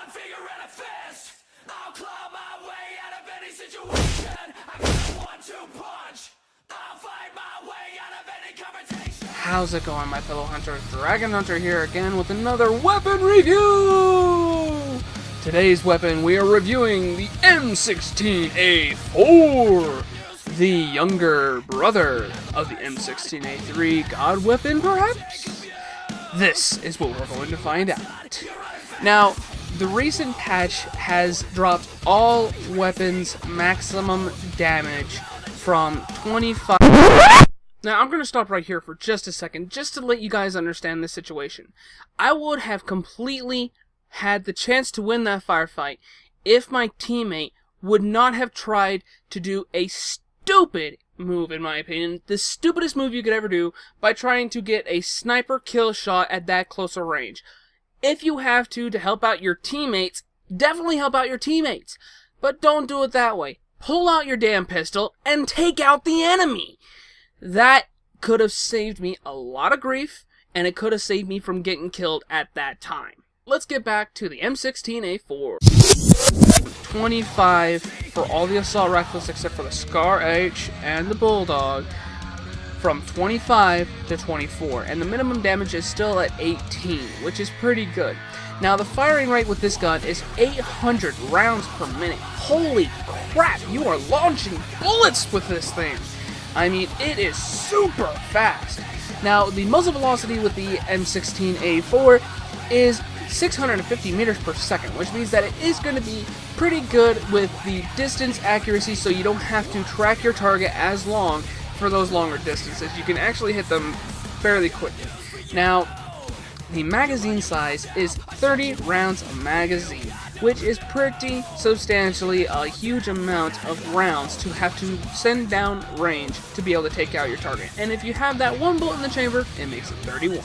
one finger and a fist. I'll claw my way out of any situation. I got a 1-2 punch. I'll fight my way out of any confrontation. How's it going, my fellow hunters? Dragon Hunter here again with another weapon review! Today's weapon, we are reviewing the M16A4, the younger brother of the M16A3 god weapon, perhaps? This is what we're going to find out. Now, the recent patch has dropped all weapons maximum damage from 25... Now, I'm going to stop right here for just a second, just to let you guys understand the situation. I would have completely had the chance to win that firefight if my teammate would not have tried to do a stupid move, in my opinion, the stupidest move you could ever do, by trying to get a sniper kill shot at that closer range. If you have to help out your teammates, definitely help out your teammates, but don't do it that way. Pull out your damn pistol and take out the enemy. That could have saved me a lot of grief, and it could have saved me from getting killed at that time. Let's get back to the M16A4. 25 for all the assault rifles except for the Scar H and the Bulldog. From 25 to 24, and the minimum damage is still at 18, which is pretty good. Now, the firing rate with this gun is 800 rounds per minute. Holy crap, you are launching bullets with this thing! I mean, it is super fast. Now, the muzzle velocity with the M16A4 is 650 meters per second, which means that it is going to be pretty good with the distance accuracy, so you don't have to track your target as long for those longer distances. You can actually hit them fairly quickly. Now, the magazine size is 30 rounds a magazine, which is pretty substantially a huge amount of rounds to have to send down range to be able to take out your target. And if you have that one bullet in the chamber, it makes it 31.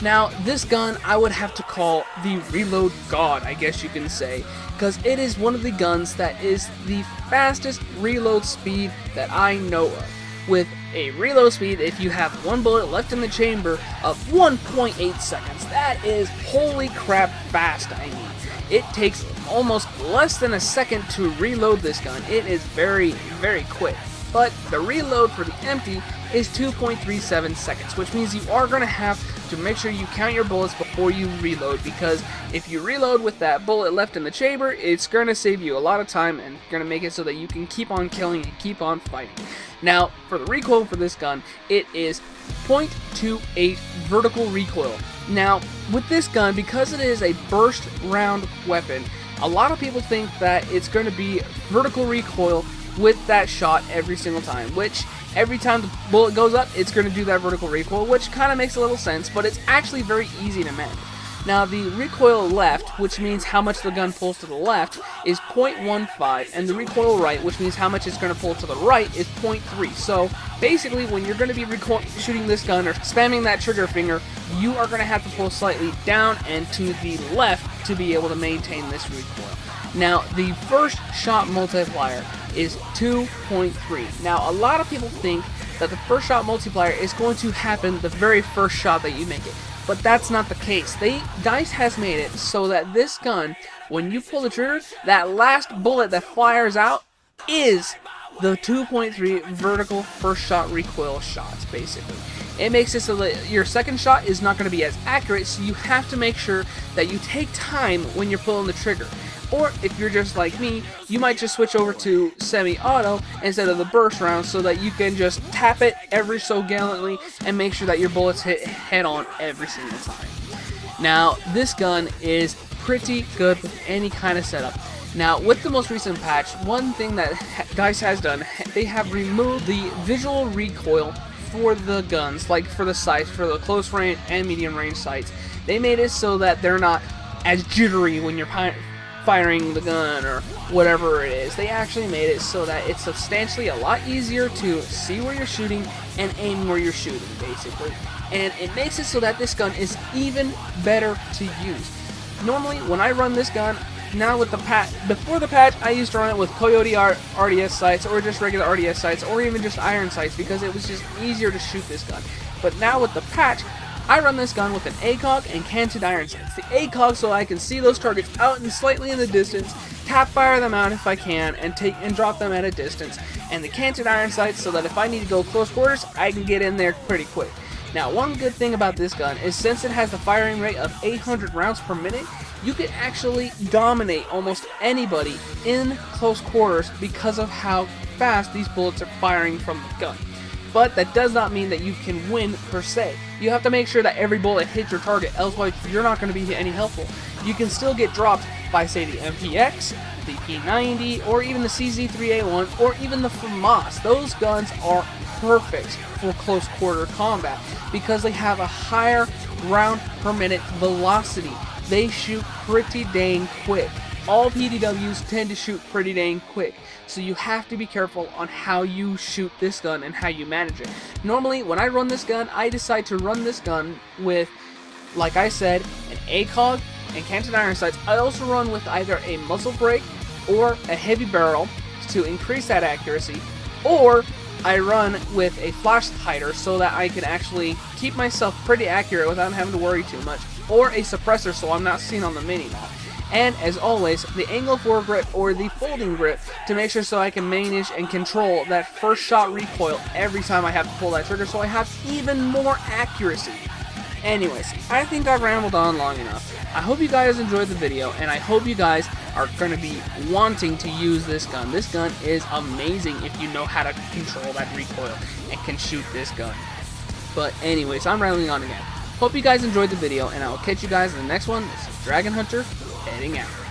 Now, this gun I would have to call the reload god, I guess you can say, because it is one of the guns that is the fastest reload speed that I know of. With a reload speed, if you have one bullet left in the chamber, of 1.8 seconds. That is holy crap fast, I mean. It takes almost less than a second to reload this gun. It is very, very quick. But the reload for the empty is 2.37 seconds, which means you are going to have to make sure you count your bullets before you reload, because if you reload with that bullet left in the chamber, it's going to save you a lot of time and going to make it so that you can keep on killing and keep on fighting. Now, for the recoil for this gun, it is 0.28 vertical recoil. Now, with this gun, because it is a burst round weapon, a lot of people think that it's going to be vertical recoil with that shot every single time, which every time the bullet goes up, it's going to do that vertical recoil, which kind of makes a little sense, but it's actually very easy to mend. Now, the recoil left, which means how much the gun pulls to the left, is 0.15, and the recoil right, which means how much it's going to pull to the right, is 0.3. So, basically, when you're going to be shooting this gun or spamming that trigger finger, you are going to have to pull slightly down and to the left to be able to maintain this recoil. Now, the first shot multiplier is 2.3. Now, a lot of people think that the first shot multiplier is going to happen the very first shot that you make it. But that's not the case. DICE has made it so that this gun, when you pull the trigger, that last bullet that fires out is the 2.3 vertical first shot recoil shots, basically. It makes it so that your second shot is not going to be as accurate, so you have to make sure that you take time when you're pulling the trigger. Or if you're just like me, you might just switch over to semi-auto instead of the burst round so that you can just tap it every so gallantly and make sure that your bullets hit head-on every single time. Now, this gun is pretty good with any kind of setup. Now, with the most recent patch, one thing that DICE has done, they have removed the visual recoil for the guns, like for the sights, for the close range and medium range sights. They made it so that they're not as jittery when you're firing the gun or whatever it is. They actually made it so that it's substantially a lot easier to see where you're shooting and aim where you're shooting, basically. And it makes it so that this gun is even better to use. Normally, when I run this gun, now with the patch, before the patch, I used to run it with Coyote RDS sights or just regular RDS sights or even just iron sights because it was just easier to shoot this gun. But now with the patch, I run this gun with an ACOG and canted iron sights. The ACOG so I can see those targets out and slightly in the distance, tap fire them out if I can, and drop them at a distance. And the canted iron sights so that if I need to go close quarters, I can get in there pretty quick. Now, one good thing about this gun is since it has the firing rate of 800 rounds per minute, you can actually dominate almost anybody in close quarters because of how fast these bullets are firing from the gun. But that does not mean that you can win per se. You have to make sure that every bullet hits your target, elsewise you're not going to be any helpful. You can still get dropped by, say, the MPX, the P90, or even the CZ3A1, or even the FAMAS. Those guns are perfect for close quarter combat because they have a higher round per minute velocity. They shoot pretty dang quick. All PDWs tend to shoot pretty dang quick, so you have to be careful on how you shoot this gun and how you manage it. Normally, when I run this gun, I decide to run this gun with, like I said, an ACOG and canted iron sights. I also run with either a muzzle brake or a heavy barrel to increase that accuracy, or I run with a flash hider so that I can actually keep myself pretty accurate without having to worry too much, or a suppressor so I'm not seen on the mini-map. And as always, the angle foregrip or the folding grip to make sure so I can manage and control that first shot recoil every time I have to pull that trigger so I have even more accuracy. Anyways, I think I've rambled on long enough. I hope you guys enjoyed the video, and I hope you guys are going to be wanting to use this gun. This gun is amazing if you know how to control that recoil and can shoot this gun. But anyways, I'm rambling on again. Hope you guys enjoyed the video, and I will catch you guys in the next one. This is Dragon Hunter, heading out.